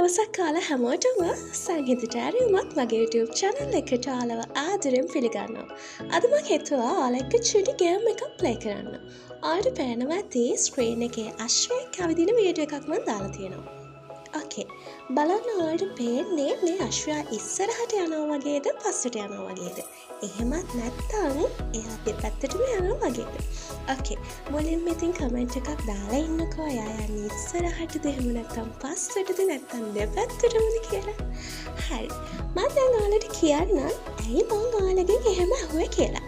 දවසක් කාලා හැමෝටම සංගීතට ඇරයුමක් මගේ YouTube channel එකට ආලව ආදරෙන් පිළිගන්නවා. අද මම හිතුවා ඔයාලා එක්ක චුටි ගේම් එකක් ප්ලේ කරන්න. ඔයාලට පේනවා ඇති ස්ක්‍රීන් එකේ අශ්වයෙක් ඇවිදින වීඩියෝ එකක් මම දාලා තියෙනවා. ඕකේ. බලන්න ඔයාලට පේන්නේ මේ අශ්වයා ඉස්සරහට යනවා වගේද පස්සට යනවා වගේද? එහෙමත් නැත්නම් එයා දෙපැත්තටම යනවා වගේද? ඕකේ. මුලින්ම ඉතින් කමෙන්ට් එකක් දාලා ඉන්නකෝ. එයා යන්නේ ඉස්සරහටද එහෙම නැත්නම් පස්සටද නැත්නම් දෙපැත්තටමද කියලා. හරි. මම දැන් ඔයාලට කියන්නම් ඇයි මම ඔයාලගෙන් එහෙම අහුවේ කියලා.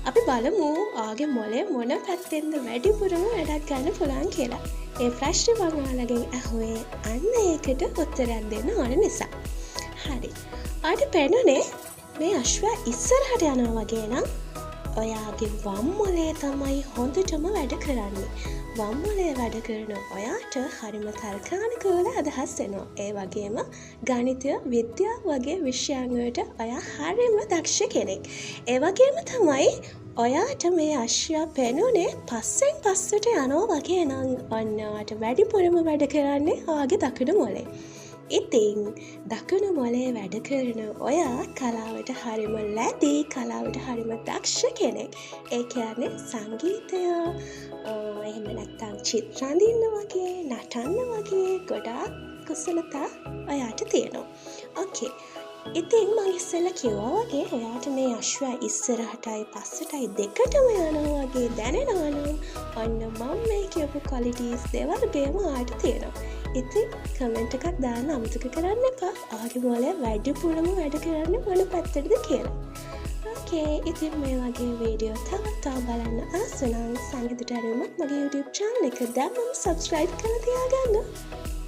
අපි බලමු ආගේ මොලේ මොන පැත්තෙන්ද වැඩිපුරම වැඩක් ගන්න පුළුවන් කියලා. ඒ ප්‍රශ්නේ මම ඔයාලගෙන් අහුවේ අන්න ඒකට උත්තරයක් දෙන්න ඕන නිසා. හරි. ඔයාලට පේනනේ මේ අශ්වයා ඉස්සරහට යනවා වගේ නම් ඔයාගේ වම් මොලේ තමයි හොඳටම වැඩ කරන්නේ. වම් මොලේ වැඩ කරන ඔයාට හරිම තර්කානුකූල අදහස් එනවා. ඒ වගේම ගණිතය, විද්‍යාව වගේ විෂයන් වලට ඔයා හරිම දක්ෂ කෙනෙක්. ඒ වගේම තමයි ඔයාට මේ අශ්වයා පෙනුනේ පස්සෙන් පස්සට යනවා වගේ නම් ඔන්න ඔයාට වැඩිපුරම වැඩ කරන්නේ ඔයාගේ දකුණු මොලේ. ඉතින් දකුණු මොලේ වැඩ කරන ඔයා කලාවට හරිම ලැබි, කලාවට හරිම දක්ෂ කෙනෙක්. ඒ කියන්නේ සංගීතය, එහෙම නැත්නම් චිත්‍ර අඳින්න වගේ, නටන්න වගේ ගොඩාක් කුසලතා ඔයාට තියෙනවා. ඕකේ. ඉතින් මම ඉස්සෙල්ලා කිව්වා වගේ ඔයාට මේ අශ්වයා ඉස්සරහටයි පස්සටයි දෙකටම යනවා වගේ දැනෙනවා නම් ඔන්න මම මේ කියපු ක්වොලිටිස් දෙවර්ගයම ඔයාට තියෙනවා. ඉතින් කමෙන්ට් එකක් දාන්න අමතක කරන්න එපා. ඔයාගේ මොලේ වැඩිපුරම වැඩ කරන්නේ මොන පැත්තටද කියලා. ඕකේ. ඉතින් මේ වගේ වීඩියෝ තවත් බලන්න ආස නම් සංගීතට ඇරයුමක් මගේ YouTube channel එක දැම්මම subscribe කරලා තියාගන්න.